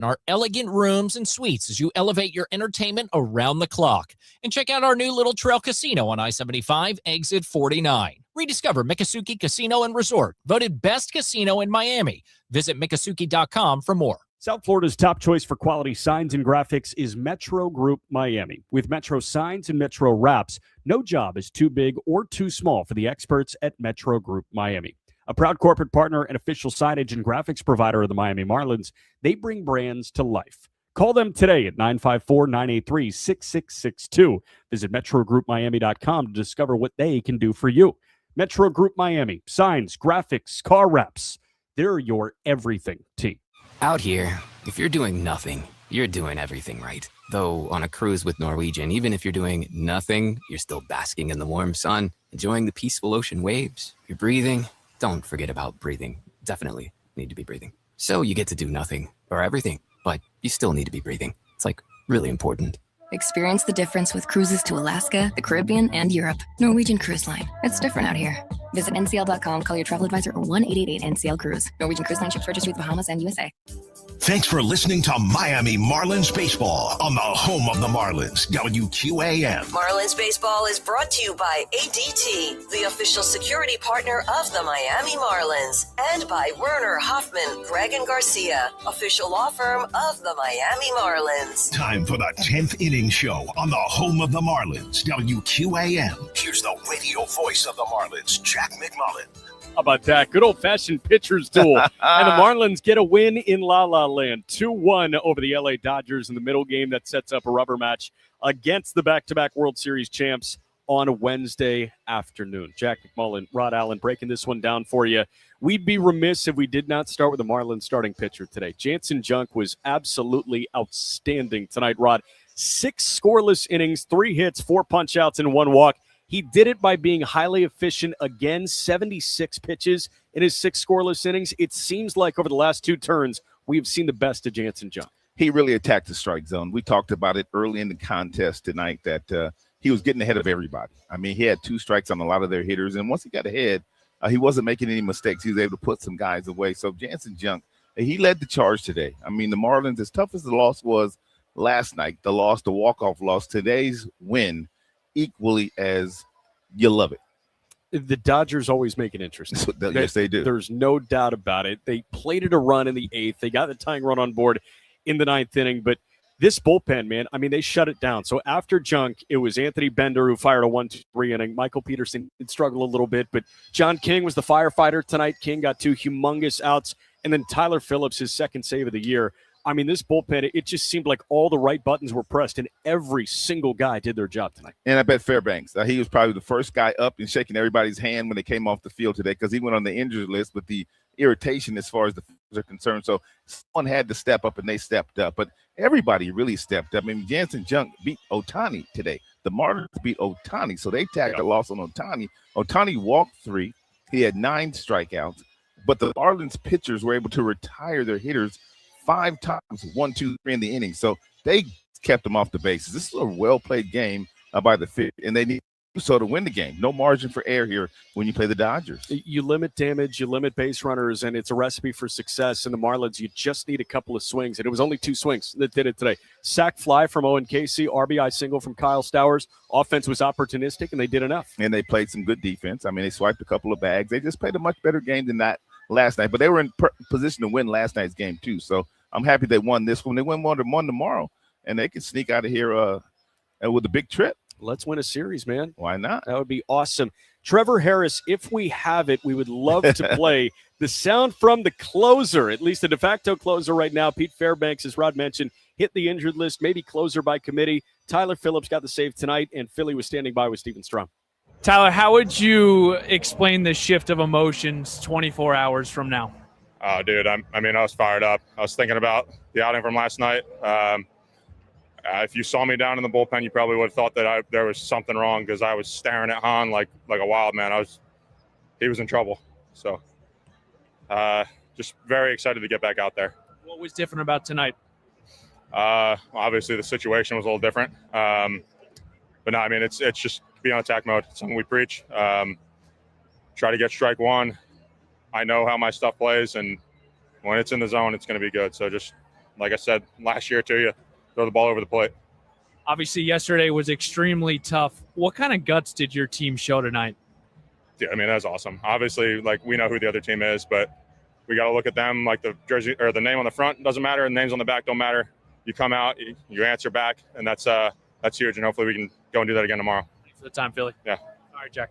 our elegant rooms and suites as you elevate your entertainment around the clock. And check out our new Little Trail Casino on I-75, exit 49. Rediscover Miccosukee Casino and Resort, voted best casino in Miami. Visit Miccosukee.com for more. South Florida's top choice for quality signs and graphics is Metro Group Miami. With Metro signs and Metro wraps, no job is too big or too small for the experts at Metro Group Miami. A proud corporate partner and official signage and graphics provider of the Miami Marlins, they bring brands to life. Call them today at 954-983-6662. Visit MetroGroupMiami.com to discover what they can do for you. Metro Group Miami, signs, graphics, car wraps. They're your everything team. Out here, if you're doing nothing, you're doing everything right. Though on a cruise with Norwegian, even if you're doing nothing, you're still basking in the warm sun, enjoying the peaceful ocean waves. You're breathing. Don't forget about breathing. Definitely need to be breathing. So you get to do nothing or everything, but you still need to be breathing. It's like really important. Experience the difference with cruises to Alaska, the Caribbean, and Europe. Norwegian Cruise Line. It's different out here. Visit ncl.com, call your travel advisor, or 1-888-NCL-CRUISE. Norwegian Cruise Line ships registry to the Bahamas and USA. Thanks for listening to Miami Marlins Baseball on the home of the Marlins, WQAM. Marlins Baseball is brought to you by ADT, the official security partner of the Miami Marlins, and by Werner Hoffman, Greg and Garcia, official law firm of the Miami Marlins. Time for the 10th inning show on the home of the Marlins, WQAM. Here's the radio voice of the Marlins, Jack McMullen. How about that? Good old-fashioned pitcher's duel. And the Marlins get a win in La La Land. 2-1 over the LA Dodgers in the middle game that sets up a rubber match against the back-to-back World Series champs on Wednesday afternoon. Jack McMullen, Rod Allen breaking this one down for you. We'd be remiss if we did not start with the Marlins starting pitcher today. Jansen Junk was absolutely outstanding tonight, Rod. 6 scoreless innings, 3 hits, 4 punch-outs, and 1 walk. He did it by being highly efficient again, 76 pitches in his 6 scoreless innings. It seems like over the last 2 turns, we've seen the best of Jansen Junk. He really attacked the strike zone. We talked about it early in the contest tonight that he was getting ahead of everybody. I mean, he had 2 strikes on a lot of their hitters, and once he got ahead, he wasn't making any mistakes. He was able to put some guys away. So Jansen Junk, he led the charge today. I mean, the Marlins, as tough as the loss was last night, the walk-off loss, today's win, equally as you love it. The Dodgers always make it interesting. Yes, they do. There's no doubt about it. They plated a run in the 8th. They got the tying run on board in the 9th inning. But this bullpen, man, I mean, they shut it down. So after Junk, it was Anthony Bender who fired a 1-2-3 inning. Michael Peterson did struggle a little bit. But John King was the firefighter tonight. King got 2 humongous outs. And then Tyler Phillips, his 2nd save of the year. I mean, this bullpen, it just seemed like all the right buttons were pressed, and every single guy did their job tonight. And I bet Fairbanks, he was probably the first guy up and shaking everybody's hand when they came off the field today because he went on the injured list with the irritation as far as the fans are concerned. So someone had to step up, and they stepped up. But everybody really stepped up. I mean, Jansen Junk beat Ohtani today. The Marlins beat Ohtani, so they tacked a loss on Ohtani. Ohtani walked 3. He had 9 strikeouts. But the Marlins pitchers were able to retire their hitters 5 times, 1, 2, 3 in the inning. So they kept them off the bases. This is a well-played game by the fifth, and they need so to win the game. No margin for error here when you play the Dodgers. You limit damage, you limit base runners, and it's a recipe for success. In the Marlins, you just need a couple of swings, and it was only 2 swings that did it today. Sack fly from Owen Casey, RBI single from Kyle Stowers. Offense was opportunistic, and they did enough. And they played some good defense. I mean, they swiped a couple of bags. They just played a much better game than that last night, but they were in position to win last night's game too. So I'm happy they won this one. They win one tomorrow, and they can sneak out of here with a big trip. Let's win a series, man. Why not? That would be awesome. Trevor Harris, if we have it, we would love to play the sound from the closer, at least the de facto closer right now. Pete Fairbanks, as Rod mentioned, hit the injured list, maybe closer by committee. Tyler Phillips got the save tonight, and Philly was standing by with Steven Strom. Tyler, how would you explain the shift of emotions 24 hours from now? Oh, dude, I was fired up. I was thinking about the outing from last night. If you saw me down in the bullpen, you probably would have thought that there was something wrong because I was staring at Hahn like a wild man. He was in trouble. So just very excited to get back out there. What was different about tonight? Obviously, the situation was a little different. But no, I mean, it's just be on attack mode. It's something we preach. Try to get strike one. I know how my stuff plays, and when it's in the zone, it's going to be good. So just like I said last year to you, throw the ball over the plate. Obviously, yesterday was extremely tough. What kind of guts did your team show tonight? Yeah, I mean, that's awesome. Obviously, like, we know who the other team is, but we got to look at them like the jersey or the name on the front doesn't matter, and the names on the back don't matter. You come out, you answer back, and that's huge. And hopefully we can go and do that again tomorrow. Thanks for the time, Philly. Yeah. All right, Jack.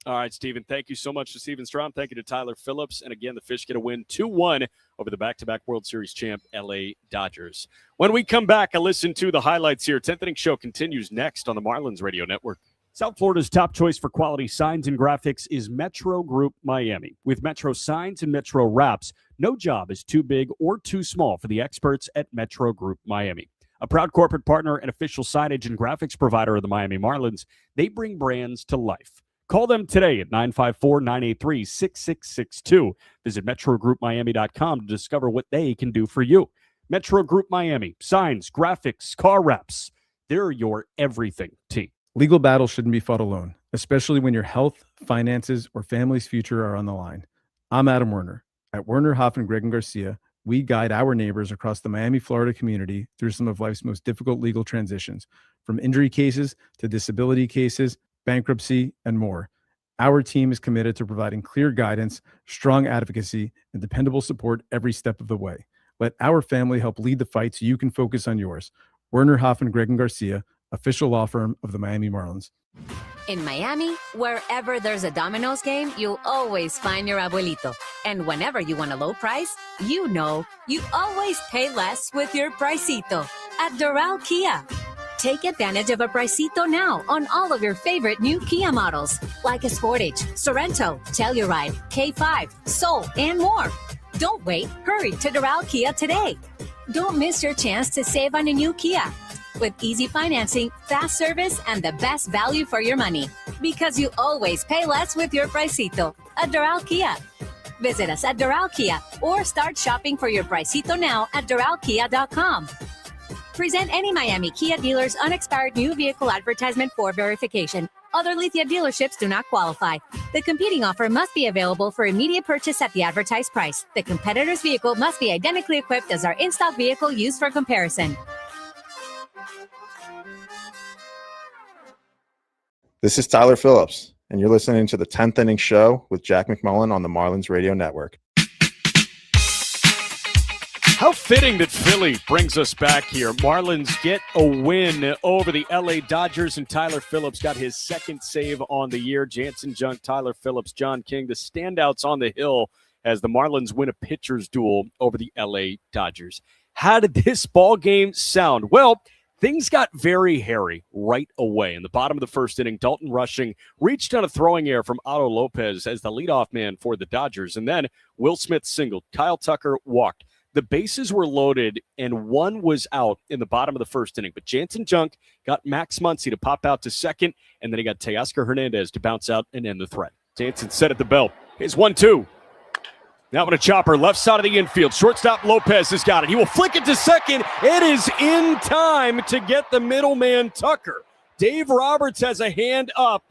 All right, Stephen. Thank you so much to Stephen Strom. Thank you to Tyler Phillips. And again, the Fish get a win 2-1 over the back-to-back World Series champ LA Dodgers. When we come back, I listen to the highlights here. 10th Inning Show continues next on the Marlins Radio Network. South Florida's top choice for quality signs and graphics is Metro Group Miami. With Metro Signs and Metro Wraps, no job is too big or too small for the experts at Metro Group Miami. A proud corporate partner and official signage and graphics provider of the Miami Marlins, they bring brands to life. Call them today at 954-983-6662. Visit MetroGroupMiami.com to discover what they can do for you. Metro Group Miami, signs, graphics, car wraps. They're your everything team. Legal battles shouldn't be fought alone, especially when your health, finances, or family's future are on the line. I'm Adam Werner. At Werner, Hoffman, Greg, and Garcia, we guide our neighbors across the Miami, Florida community through some of life's most difficult legal transitions, from injury cases to disability cases, bankruptcy, and more. Our team is committed to providing clear guidance, strong advocacy, and dependable support every step of the way. Let our family help lead the fight so you can focus on yours. Werner, Hoffman, Greg, and Garcia, official law firm of the Miami Marlins. In Miami, wherever there's a Domino's game, you'll always find your abuelito. And whenever you want a low price, you know you always pay less with your Pricito at Doral Kia. Take advantage of a Pricito now on all of your favorite new Kia models, like a Sportage, Sorento, Telluride, K5, Soul, and more. Don't wait. Hurry to Doral Kia today. Don't miss your chance to save on a new Kia. With easy financing, fast service, and the best value for your money. Because you always pay less with your Pricito at Doral Kia. Visit us at Doral Kia or start shopping for your Pricito now at DoralKia.com. Present any Miami Kia dealer's unexpired new vehicle advertisement for verification. Other Lithia dealerships do not qualify. The competing offer must be available for immediate purchase at the advertised price. The competitor's vehicle must be identically equipped as our in-stock vehicle used for comparison. This is Tyler Phillips, and you're listening to the 10th Inning Show with Jack McMullen on the Marlins Radio Network. How fitting that Philly brings us back here. Marlins get a win over the LA Dodgers, and Tyler Phillips got his second save on the year. Jansen Junk, Tyler Phillips, John King, the standouts on the hill as the Marlins win a pitcher's duel over the LA Dodgers. How did this ball game sound? Well, things got very hairy right away. In the bottom of the first inning, Dalton Rushing reached on a throwing error from Otto Lopez as the leadoff man for the Dodgers, and then Will Smith singled. Kyle Tucker walked. The bases were loaded, and one was out in the bottom of the first inning. But Jansen Junk got Max Muncy to pop out to second, and then he got Teoscar Hernandez to bounce out and end the threat. Jansen set at the belt. Here's 1-2. Now with a chopper, left side of the infield. Shortstop Lopez has got it. He will flick it to second. It is in time to get the middleman Tucker. Dave Roberts has a hand up,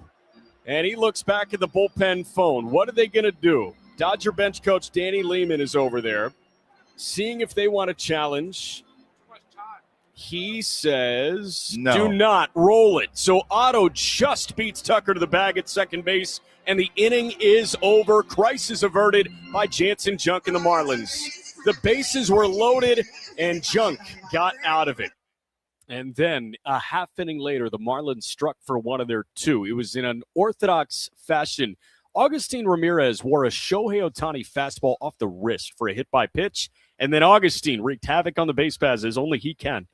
and he looks back at the bullpen phone. What are they going to do? Dodger bench coach Danny Lehman is over there, seeing if they want to challenge. He says, no. Do not roll it. So Otto just beats Tucker to the bag at second base, and the inning is over. Crisis averted by Jansen Junk and the Marlins. The bases were loaded, and Junk got out of it. And then a half inning later, the Marlins struck for one of their two. It was in an orthodox fashion. Augustin Ramirez wore a Shohei Ohtani fastball off the wrist for a hit by pitch, and then Augustin wreaked havoc on the base paths as only he can.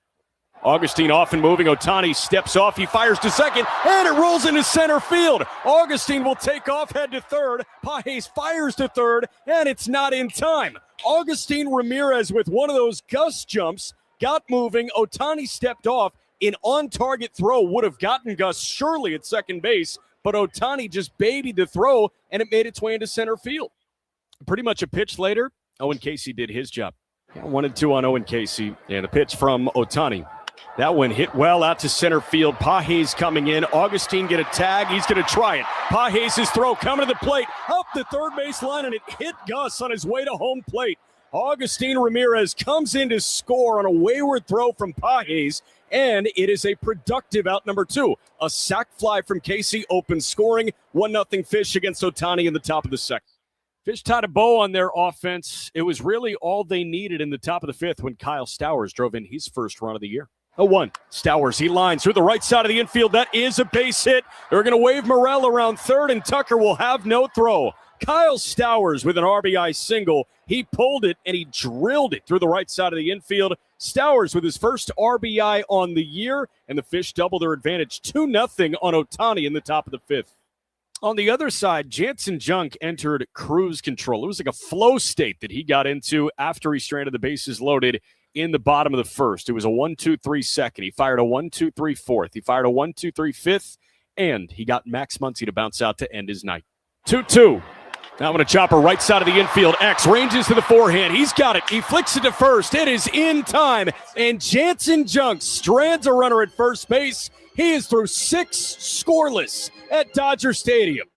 Augustin off and moving. Ohtani steps off. He fires to second, and it rolls into center field. Augustin will take off, head to third. Pages fires to third, and it's not in time. Augustin Ramirez with one of those gust jumps got moving. Ohtani stepped off. An on-target throw would have gotten Gus surely at second base, but Ohtani just babied the throw, and it made its way into center field. Pretty much a pitch later, Owen Casey did his job. 1-2 on Owen Casey, and the pitch from Ohtani. That one hit well out to center field. Pages coming in. Augustin get a tag. He's going to try it. Pages' throw coming to the plate. Up the third base line, and it hit Gus on his way to home plate. Augustine Ramirez comes in to score on a wayward throw from Pages, and it is a productive out number 2. A sac fly from Casey opens scoring. 1-0 Fish against Ohtani in the top of the second. Fish tied a bow on their offense. It was really all they needed in the top of the 5th when Kyle Stowers drove in his first run of the year. 0-1. Stowers, he lines through the right side of the infield. That is a base hit. They're going to wave Morel around third, and Tucker will have no throw. Kyle Stowers with an RBI single. He pulled it, and he drilled it through the right side of the infield. Stowers with his first RBI on the year, and the Fish double their advantage 2-0 on Ohtani in the top of the 5th. On the other side, Jansen Junk entered cruise control. It was like a flow state that he got into after he stranded the bases loaded in the bottom of the first. It was a 1-2-3 second. He fired a 1-2-3 fourth. He fired a 1-2-3 fifth, and he got Max Muncy to bounce out to end his night. 2-2. Now I'm going to chopper right side of the infield. X ranges to the forehand. He's got it. He flicks it to first. It is in time, and Jansen Junk strands a runner at first base. He is through 6 scoreless at Dodger Stadium.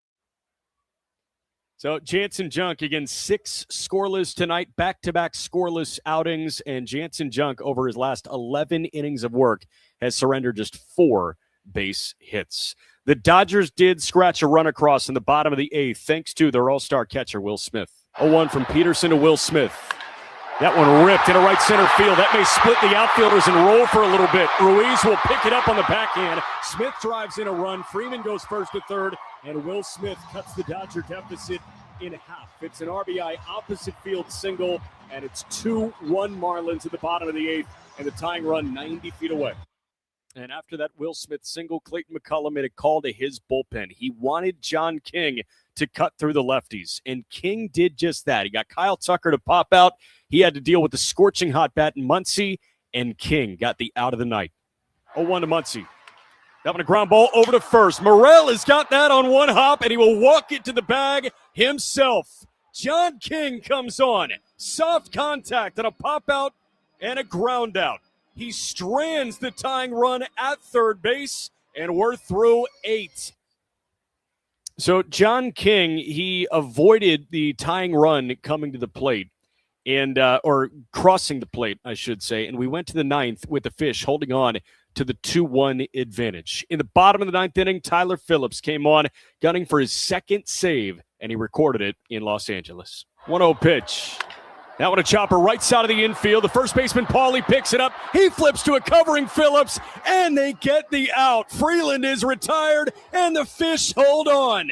So Jansen Junk, again, 6 scoreless tonight, back-to-back scoreless outings, and Jansen Junk, over his last 11 innings of work, has surrendered just 4 base hits. The Dodgers did scratch a run across in the bottom of the 8th, thanks to their all-star catcher, Will Smith. 0-1 from Peterson to Will Smith. That one ripped into right center field. That may split the outfielders and roll for a little bit. Ruiz will pick it up on the backhand. Smith drives in a run. Freeman goes first to third, and Will Smith cuts the Dodger deficit in half. It's an RBI opposite field single, and it's 2-1 Marlins at the bottom of the 8th, and the tying run 90 feet away. And after that Will Smith single, Clayton McCullum made a call to his bullpen. He wanted John King to cut through the lefties, and King did just that. He got Kyle Tucker to pop out. He had to deal with the scorching hot bat in Muncy, and King got the out of the night. 0-1 to Muncy. That one a ground ball over to first. Morel has got that on one hop, and he will walk it to the bag himself. John King comes on. Soft contact and a pop out and a ground out. He strands the tying run at third base, and we're through 8. So John King, he avoided the tying run coming to the plate, and or crossing the plate, I should say. And we went to the 9th with the Fish holding on to the 2-1 advantage. In the bottom of the 9th inning, Tyler Phillips came on, gunning for his second save, and he recorded it in Los Angeles. 1-0 pitch. That one a chopper right side of the infield. The first baseman, Paulie, picks it up. He flips to a covering Phillips, and they get the out. Freeland is retired, and the Fish hold on.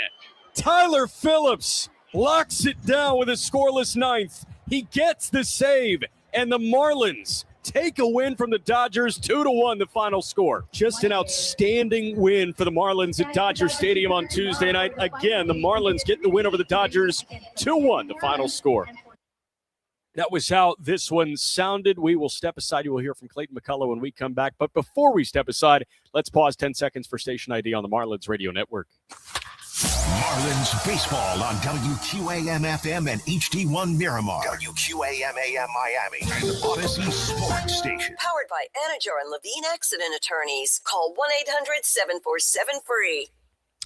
Tyler Phillips locks it down with a scoreless 9th. He gets the save, and the Marlins take a win from the Dodgers, 2-1 the final score. Just an outstanding win for the Marlins at Dodger Stadium on Tuesday night. Again, the Marlins get the win over the Dodgers, 2-1 the final score. That was how this one sounded. We will step aside. You will hear from Clayton McCullough when we come back. But before we step aside, let's pause 10 seconds for station ID on the Marlins Radio Network. Marlins baseball on WQAM-FM and HD1 Miramar. WQAM-AM Miami and Odyssey Sports Station. Powered by Anajar and Levine Accident Attorneys. Call 1-800-747-FREE.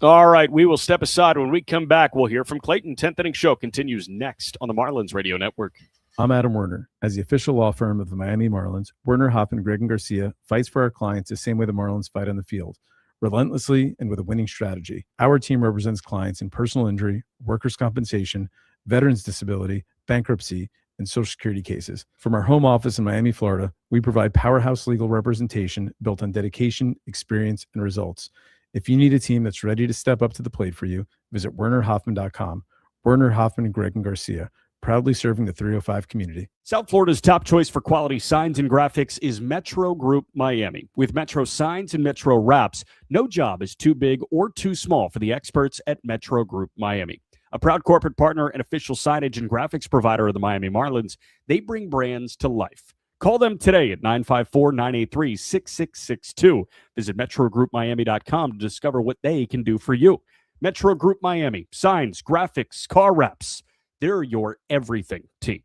All right, we will step aside. When we come back, we'll hear from Clayton. 10th Inning Show continues next on the Marlins Radio Network. I'm Adam Werner. As the official law firm of the Miami Marlins, Werner, Hoffman, Greg, and Garcia fights for our clients the same way the Marlins fight on the field, relentlessly and with a winning strategy. Our team represents clients in personal injury, workers' compensation, veterans disability, bankruptcy, and Social Security cases. From our home office in Miami, Florida, we provide powerhouse legal representation built on dedication, experience, and results. If you need a team that's ready to step up to the plate for you, visit WernerHoffman.com. Werner, Hoffman, Greg, and Garcia, proudly serving the 305 community. South Florida's top choice for quality signs and graphics is Metro Group Miami. With Metro Signs and Metro Wraps, no job is too big or too small for the experts at Metro Group Miami. A proud corporate partner and official signage and graphics provider of the Miami Marlins, they bring brands to life. Call them today at 954-983-6662. Visit MetroGroupMiami.com to discover what they can do for you. Metro Group Miami, signs, graphics, car wraps. They're your everything team.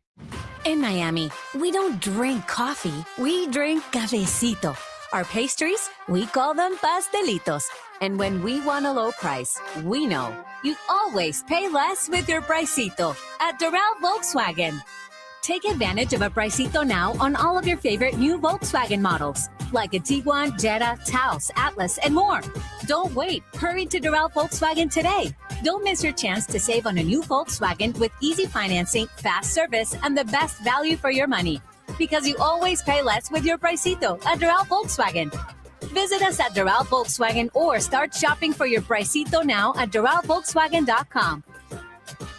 In Miami, we don't drink coffee. We drink cafecito. Our pastries, we call them pastelitos. And when we want a low price, we know you always pay less with your pricito at Doral Volkswagen. Take advantage of a Pricito now on all of your favorite new Volkswagen models, like a Tiguan, Jetta, Taos, Atlas, and more. Don't wait. Hurry to Doral Volkswagen today. Don't miss your chance to save on a new Volkswagen with easy financing, fast service, and the best value for your money. Because you always pay less with your Pricito at Doral Volkswagen. Visit us at Doral Volkswagen or start shopping for your Pricito now at DoralVolkswagen.com.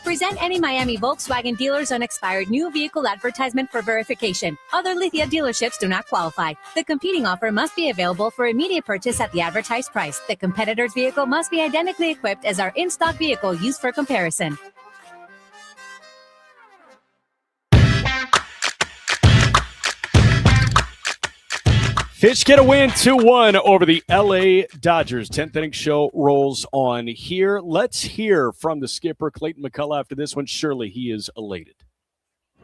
Present any Miami Volkswagen dealer's unexpired new vehicle advertisement for verification. Other Lithia dealerships do not qualify. The competing offer must be available for immediate purchase at the advertised price. The competitor's vehicle must be identically equipped as our in-stock vehicle used for comparison. Fish get a win 2-1 over the LA Dodgers. 10th inning show rolls on here. Let's hear from the skipper, Clayton McCullough, after this one. Surely he is elated.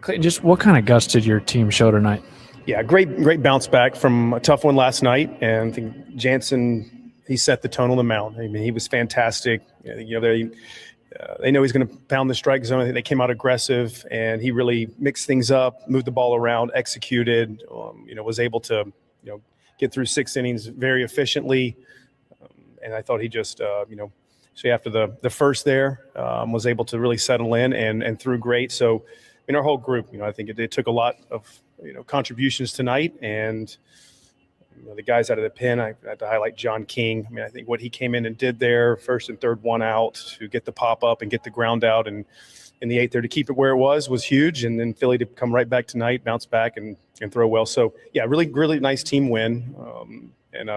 Clayton, just what kind of guts did your team show tonight? Yeah, great bounce back from a tough one last night. And I think Jansen, he set the tone on the mound. I mean, he was fantastic. You know, they know he's going to pound the strike zone. I think they came out aggressive, and he really mixed things up, moved the ball around, executed, was able to – get through 6 innings very efficiently. And I thought he just, so after the first there, was able to really settle in and threw great. So, our whole group, I think it took a lot of, contributions tonight. And, the guys out of the pen, I had to highlight John King. I mean, I think what he came in and did there, first and third one out, to get the pop up and get the ground out. And in the 8th there to keep it where it was huge. And then Philly to come right back tonight, bounce back and throw well. So, yeah, really nice team win and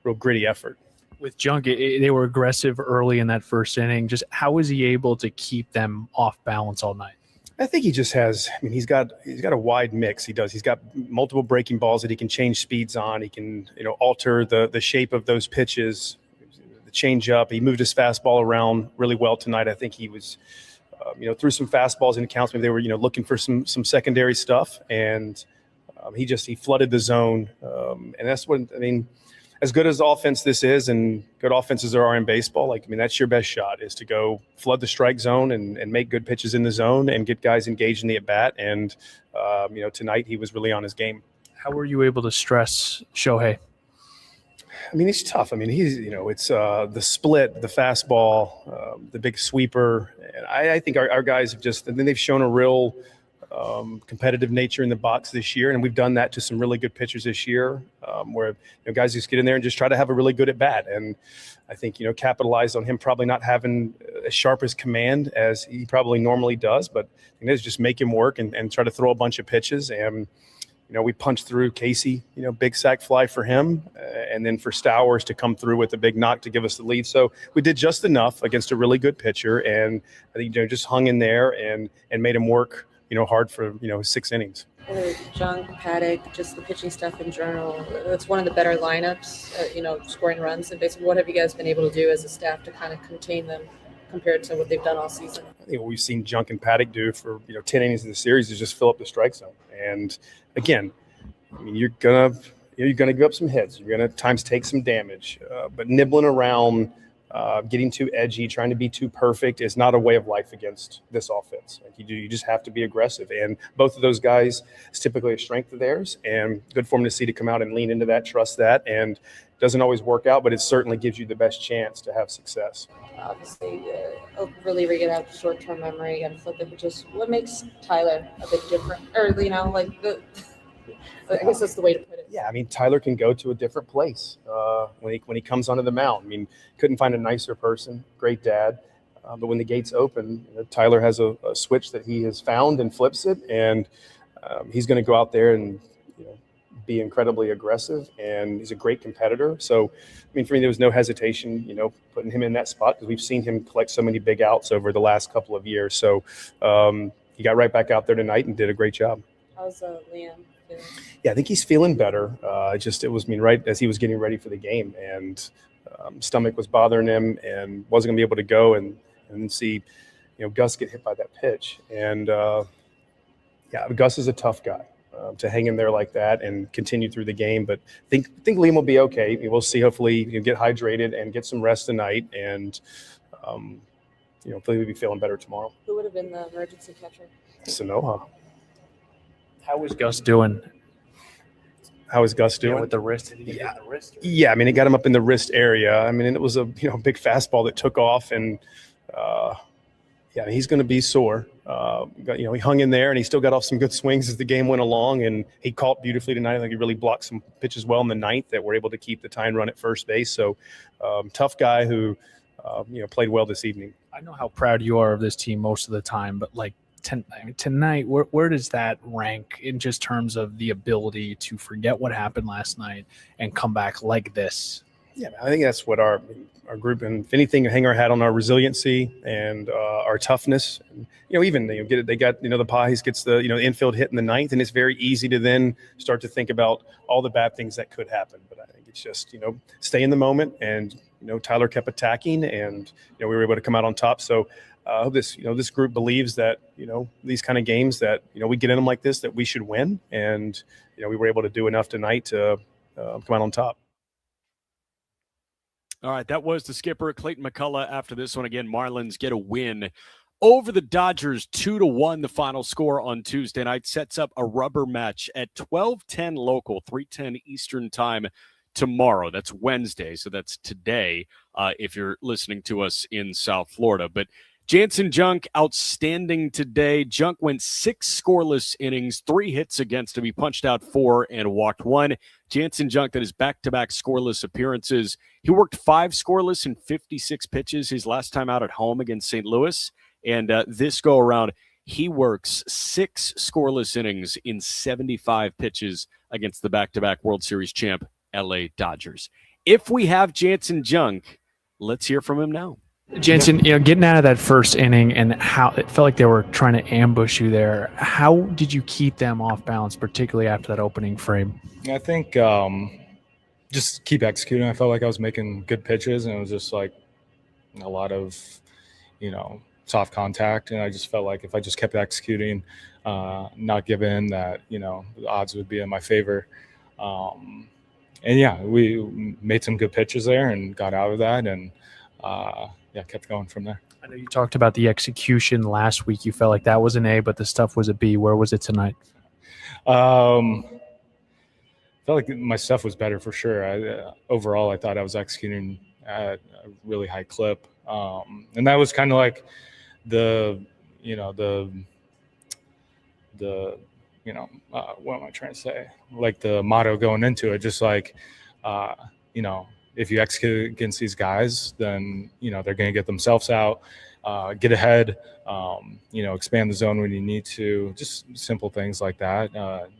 real gritty effort. With Junk, they were aggressive early in that first inning. Just how was he able to keep them off balance all night? I think he just has. I mean, he's got a wide mix. He does. He's got multiple breaking balls that he can change speeds on. He can alter the shape of those pitches, the change up. He moved his fastball around really well tonight. I think he was, threw some fastballs into counts. Maybe they were looking for some secondary stuff, and he flooded the zone. And that's what I mean. As good as offense this is, and good offenses there are in baseball, that's your best shot, is to go flood the strike zone and make good pitches in the zone and get guys engaged in the at-bat. And, tonight he was really on his game. How were you able to stress Shohei? I mean, he's tough. I mean, he's, it's the split, the fastball, the big sweeper. And I think our guys have they've shown a real competitive nature in the box this year, and we've done that to some really good pitchers this year, where guys just get in there and just try to have a really good at bat. And I think capitalize on him probably not having as sharp as command as he probably normally does, but just make him work and try to throw a bunch of pitches. And we punched through Casey, big sac fly for him, and then for Stowers to come through with a big knock to give us the lead. So we did just enough against a really good pitcher, and I think just hung in there and made him work hard for 6 innings. John Paddock, just the pitching stuff in general, it's one of the better lineups, scoring runs. And basically, what have you guys been able to do as a staff to kind of contain them compared to what they've done all season? I think what we've seen Junk and Paddock do for 10 innings of the series is just fill up the strike zone. And again, I mean, you're gonna give up some hits. You're gonna at times take some damage, but nibbling around. Getting too edgy, trying to be too perfect is not a way of life against this offense. You just have to be aggressive. And both of those guys, it's typically a strength of theirs, and good for them to see to come out and lean into that, trust that. And it doesn't always work out, but it certainly gives you the best chance to have success. Obviously, reliever, you have short-term memory, you got to flip it. But just what makes Tyler a bit different? Or, I guess that's the way to put it. Yeah, I mean, Tyler can go to a different place when he comes onto the mound. I mean, couldn't find a nicer person, great dad. But when the gates open, Tyler has a switch that he has found and flips it, and he's going to go out there and be incredibly aggressive, and he's a great competitor. So, I mean, for me, there was no hesitation, putting him in that spot, because we've seen him collect so many big outs over the last couple of years. So he got right back out there tonight and did a great job. How's Liam? Yeah, I think he's feeling better. Right as he was getting ready for the game, and stomach was bothering him and wasn't going to be able to go and see, Gus get hit by that pitch. And Gus is a tough guy to hang in there like that and continue through the game. But I think Liam will be okay. We'll see. Hopefully, get hydrated and get some rest tonight, and hopefully we'll be feeling better tomorrow. Who would have been the emergency catcher? Sanoha. How was Gus doing? How is Gus doing? With the wrist? Did he get hit in the wrist? Yeah, I mean, it got him up in the wrist area. I mean, it was a big fastball that took off, and he's going to be sore. He hung in there, and he still got off some good swings as the game went along, and he caught beautifully tonight. I think he really blocked some pitches well in the ninth that were able to keep the tying run at first base. So, tough guy who played well this evening. I know how proud you are of this team most of the time, but like tonight, where does that rank in just terms of the ability to forget what happened last night and come back like this? Yeah, I think that's what our group, and if anything, hang our hat on our resiliency and our toughness. And, they got the Pajes gets the infield hit in the ninth, and it's very easy to then start to think about all the bad things that could happen. But I think it's just stay in the moment, and Tyler kept attacking, and we were able to come out on top. So I hope this group believes that these kind of games that we get in them like this, that we should win, and we were able to do enough tonight to come out on top. All right, that was the skipper, Clayton McCullough. After this one, again, Marlins get a win over the Dodgers, 2-1. The final score on Tuesday night sets up a rubber match at 12:10 local, 3:10 Eastern time tomorrow. That's Wednesday, so that's today if you're listening to us in South Florida. But Jansen Junk, outstanding today. Junk went 6 scoreless innings, 3 hits against him. He punched out 4 and walked 1. Jansen Junk, that is back-to-back scoreless appearances. He worked 5 scoreless in 56 pitches his last time out at home against St. Louis. And this go-around, he works 6 scoreless innings in 75 pitches against the back-to-back World Series champ, LA Dodgers. If we have Jansen Junk, let's hear from him now. Jansen, getting out of that first inning and how it felt like they were trying to ambush you there, how did you keep them off balance, particularly after that opening frame? I think just keep executing. I felt like I was making good pitches, and it was just like a lot of, soft contact. And I just felt like if I just kept executing, not give in, that, the odds would be in my favor. We made some good pitches there and got out of that, and kept going from there. I know you talked about the execution last week. You felt like that was an A, but the stuff was a B. Where was it tonight? Felt like my stuff was better for sure. Overall, I thought I was executing at a really high clip. And that was kind of like what am I trying to say? Like the motto going into it, just like, if you execute against these guys, then, they're going to get themselves out, get ahead, expand the zone when you need to, just simple things like that,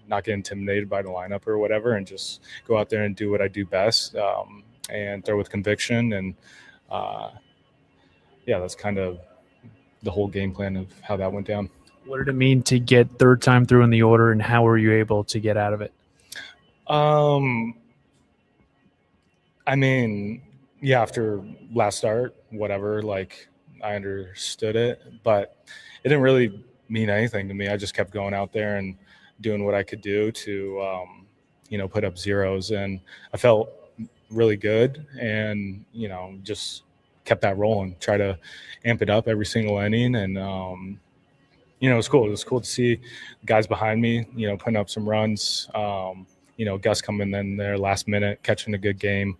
not get intimidated by the lineup or whatever, and just go out there and do what I do best, and throw with conviction. And that's kind of the whole game plan of how that went down. What did it mean to get third time through in the order, and how were you able to get out of it? After last start, whatever, like I understood it, but it didn't really mean anything to me. I just kept going out there and doing what I could do to, put up zeros, and I felt really good, and, just kept that rolling, try to amp it up every single inning. And, it was cool. It was cool to see guys behind me, putting up some runs, Gus coming in there last minute, catching a good game.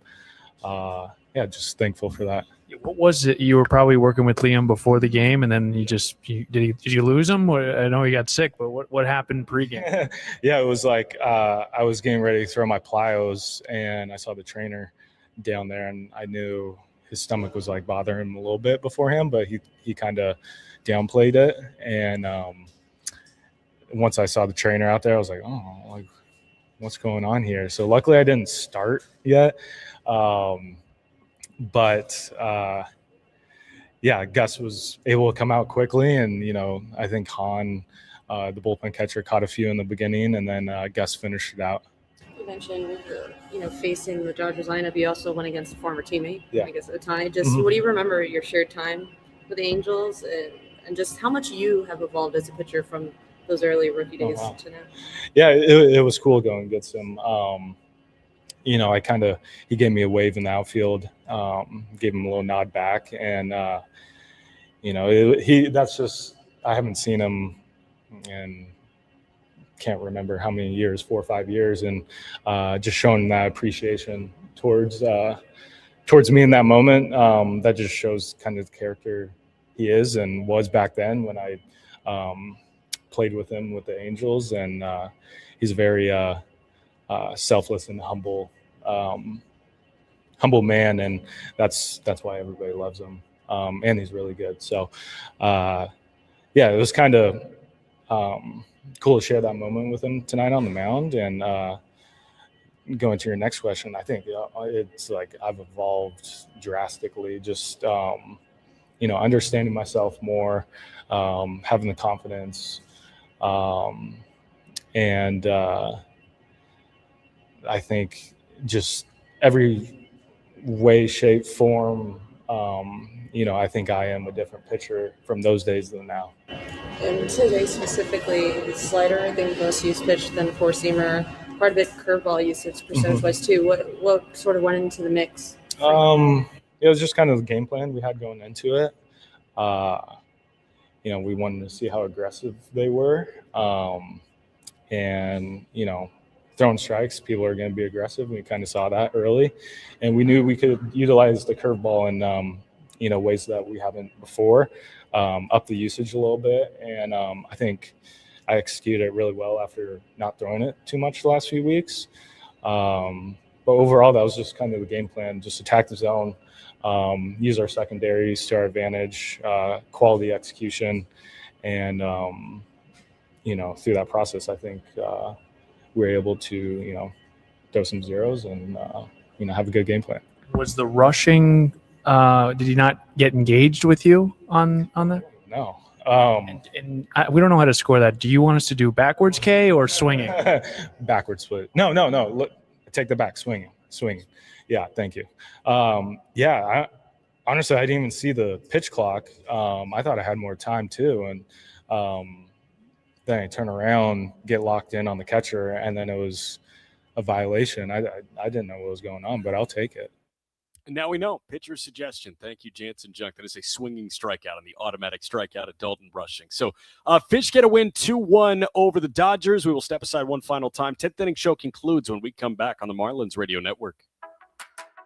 Just thankful for that. What was it? You were probably working with Liam before the game, and then did you lose him? I know he got sick, but what happened pregame? It was like I was getting ready to throw my plyos, and I saw the trainer down there, and I knew his stomach was like bothering him a little bit beforehand, but he kind of downplayed it. And once I saw the trainer out there, I was like, oh, like, what's going on here? So luckily I didn't start yet. Gus was able to come out quickly, and I think Han, the bullpen catcher, caught a few in the beginning, and then Gus finished it out. You mentioned facing the Dodgers lineup. You also went against a former teammate, I guess, Ohtani. Just what do you remember your shared time with the Angels, and just how much you have evolved as a pitcher from those early rookie days to now? It was cool going against him. He gave me a wave in the outfield, gave him a little nod back, and that's just, I haven't seen him in can't remember how many years, 4 or 5 years, and just showing that appreciation towards me in that moment. That just shows kind of the character he is and was back then when I played with him with the Angels, and he's a very selfless and humble man, and that's why everybody loves him. And he's really good. So it was kind of cool to share that moment with him tonight on the mound. And going to your next question, I think it's like I've evolved drastically, just understanding myself more, having the confidence, and I think just every way, shape, form, I think I am a different pitcher from those days than now. And today specifically, the slider, I think most used pitch, then four-seamer, quite a bit curveball usage percentage-wise too. What sort of went into the mix? It was just kind of the game plan we had going into it. We wanted to see how aggressive they were. And throwing strikes, people are going to be aggressive. We kind of saw that early, and we knew we could utilize the curveball in ways that we haven't before, up the usage a little bit. And I think I executed it really well after not throwing it too much the last few weeks. But overall, that was just kind of the game plan: just attack the zone, use our secondaries to our advantage, quality execution, and through that process, I think we were able to throw some zeros and have a good game plan. Was the rushing? Did he not get engaged with you on that? No. We don't know how to score that. Do you want us to do backwards K or swinging? Backwards split. No. Look, take the back. Swinging. Yeah, thank you. Honestly, I didn't even see the pitch clock. I thought I had more time too, and then I turn around, get locked in on the catcher, and then it was a violation. I didn't know what was going on, but I'll take it. And now we know. Pitcher suggestion. Thank you, Jansen Junk. That is a swinging strikeout on the automatic strikeout at Dalton Rushing. So Fish get a win 2-1 over the Dodgers. We will step aside one final time. 10th inning show concludes when we come back on the Marlins Radio Network.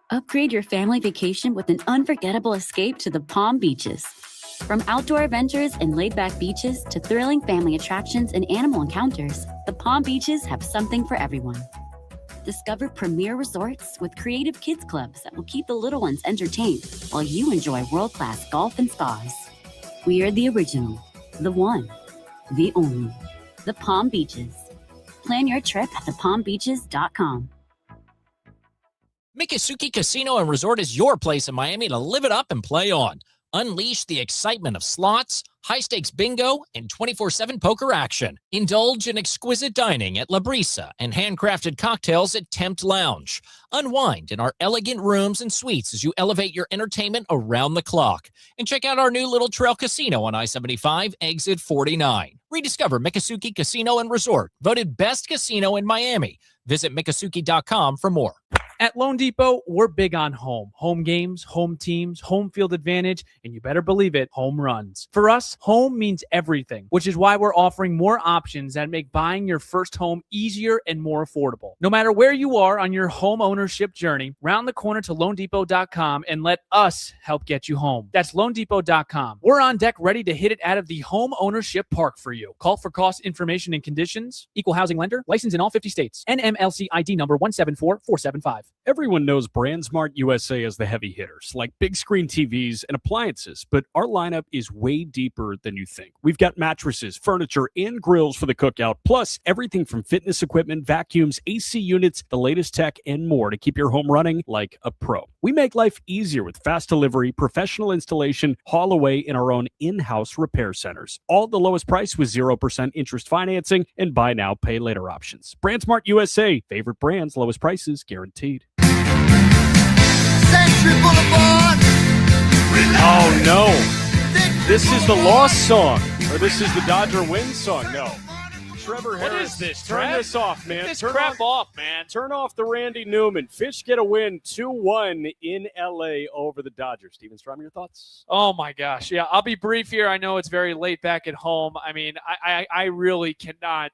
Upgrade your family vacation with an unforgettable escape to the Palm Beaches. From outdoor adventures and laid-back beaches to thrilling family attractions and animal encounters, the Palm Beaches have something for everyone. Discover premier resorts with creative kids clubs that will keep the little ones entertained while you enjoy world-class golf and spas. We are the original, the one, the only, the Palm Beaches. Plan your trip at thepalmbeaches.com. Miccosukee Casino and Resort is your place in Miami to live it up and play on. Unleash the excitement of slots, high-stakes bingo, and 24/7 poker action. Indulge in exquisite dining at La Brisa and handcrafted cocktails at Tempt Lounge. Unwind in our elegant rooms and suites as you elevate your entertainment around the clock. And check out our new Little Trail Casino on I-75, exit 49. Rediscover Miccosukee Casino and Resort, voted best casino in Miami. Visit Miccosukee.com for more. At Loan Depot, we're big on home. Home games, home teams, home field advantage, and you better believe it, home runs. For us, home means everything, which is why we're offering more options that make buying your first home easier and more affordable. No matter where you are on your home ownership journey, round the corner to LoanDepot.com and let us help get you home. That's LoanDepot.com. We're on deck ready to hit it out of the home ownership park for you. Call for cost information and conditions. Equal housing lender. Licensed in all 50 states. NMLC ID number 174475. Everyone knows BrandSmart USA as the heavy hitters, like big screen TVs and appliances, but our lineup is way deeper than you think. We've got mattresses, furniture, and grills for the cookout, plus everything from fitness equipment, vacuums, AC units, the latest tech, and more to keep your home running like a pro. We make life easier with fast delivery, professional installation, haul away, in our own in-house repair centers. All at the lowest price with 0% interest financing and buy now, pay later options. BrandSmart USA, favorite brands, lowest prices guaranteed. Oh no, this is the lost song, or this is the Dodger win song. No, Trevor Harris. What is this, Turn Trev? this off, man. Get this Turn crap off, man. Turn off the Randy Newman. Fish get a win 2-1 in LA over the Dodgers. Steven Strom, your thoughts? Oh my gosh. Yeah, I'll be brief here. I know it's very late back at home. I mean, I really cannot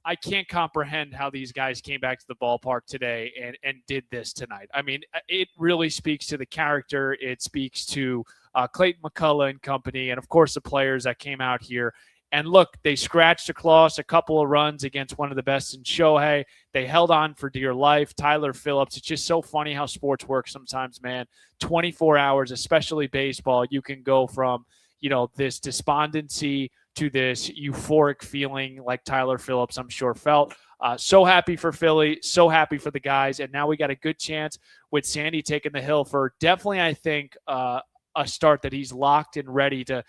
I can't comprehend how these guys came back to the ballpark today and did this tonight. I mean, it really speaks to the character. It speaks to Clayton McCullough and company, and, of course, the players that came out here. And, look, they scratched across a couple of runs against one of the best in Shohei. They held on for dear life. Tyler Phillips, it's just so funny how sports work sometimes, man. 24 hours, especially baseball, you can go from, this despondency to this euphoric feeling like Tyler Phillips, I'm sure, felt. So happy for Philly, so happy for the guys. And now we got a good chance with Sandy taking the hill for definitely, I think, a start that he's locked and ready to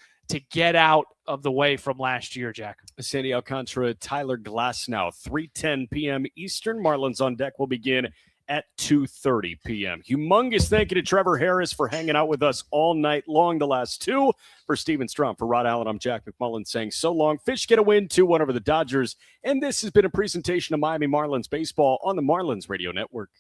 get out of the way from last year, Jack. Sandy Alcantara, Tyler Glasnow, 3:10 p.m. Eastern. Marlins on deck will begin at 2:30 p.m. Humongous thank you to Trevor Harris for hanging out with us all night long, the last two. For Steven Strom, for Rod Allen, I'm Jack McMullen saying so long. Fish get a win, 2-1 over the Dodgers. And this has been a presentation of Miami Marlins baseball on the Marlins Radio Network.